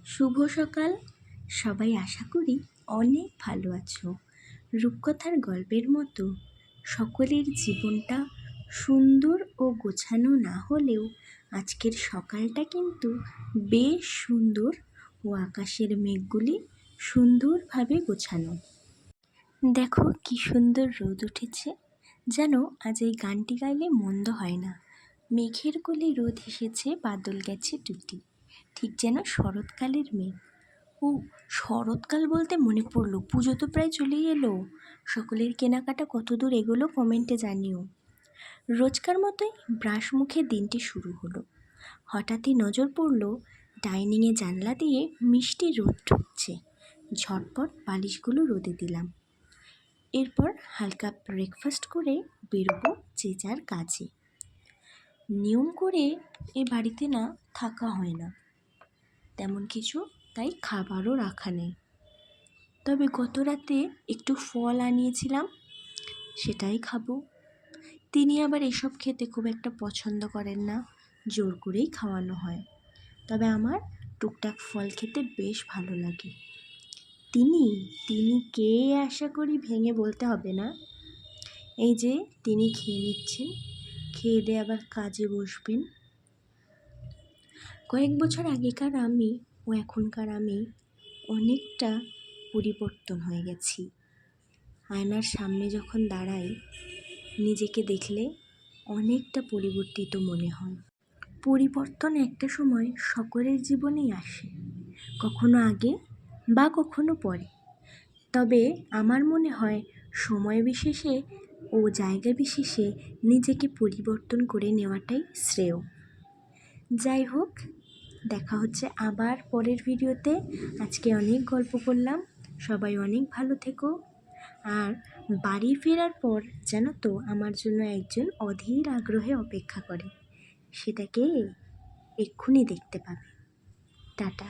শুভ সকাল। সবাই আশা করি অনেক ভালো আছো। রূপকথার গল্পের মতো সকলের জীবনটা সুন্দর ও গোছানো না হলেও আজকের সকালটা কিন্তু বেশ সুন্দর ও আকাশের মেঘগুলি সুন্দরভাবে গোছানো। দেখো কি সুন্দর রোদ উঠেছে, যেন আজ এই গানটি গাইলে মন্দ হয় না। মেঘের কোলে রোদ এসেছে, বাদল গেছে টুটি, ঠিক যেন শরৎকালের মেঘ। ও, শরৎকাল বলতে মনে পড়লো, পুজো তো প্রায় চলেই এলো। সকলের কেনাকাটা কত দূর এগোলো কমেন্টে জানিও। রোজকার মতোই ব্রাশ মুখে দিনটি শুরু হলো। হঠাৎই নজর পড়লো ডাইনিংয়ে জানলা দিয়ে মিষ্টি রোদ ঢুকছে। ঝটপট বালিশগুলো রোদে দিলাম। এরপর হালকা ব্রেকফাস্ট করে বেরোবো যে যার কাজে। নিয়ম করে এ বাড়িতে না থাকা হয় না তেমন কিছু, তাই খাবারও রাখা নেই। তবে গত রাতে একটু ফল আনিয়েছিলাম, সেটাই খাবো। তিনি আবার এসব খেতে খুব একটা পছন্দ করেন না, জোর করেই খাওয়ানো হয়। তবে আমার টুকটাক ফল খেতে বেশ ভালো লাগে। তিনি কে আশা করি ভেঙে বলতে হবে না। এই যে তিনি খেয়ে নিচ্ছেন, খেয়ে দিয়ে আবার কাজে বসবেন। কয়েক বছর আগেকার আমি ও এখনকার আমি অনেকটা পরিবর্তন হয়ে গেছি। আয়নার সামনে যখন দাঁড়াই, নিজেকে দেখলে অনেকটা পরিবর্তিত মনে হয়। পরিবর্তন একটা সময় সকলের জীবনেই আসে, কখনো আগে বা কখনো পরে। তবে আমার মনে হয় সময় বিশেষে ও জায়গা বিশেষে নিজেকে পরিবর্তন করে নেওয়াটাই শ্রেয়। যাই হোক, দেখা হচ্ছে আবার পরের ভিডিওতে। আজকে অনেক গল্প করলাম, সবাই অনেক ভালো থেকো। আর বাড়ি ফেরার পর জানো তো আমার জন্য একজন অধীর আগ্রহে অপেক্ষা করে, সেটাকে এক্ষুনি দেখতে পাবে। টাটা।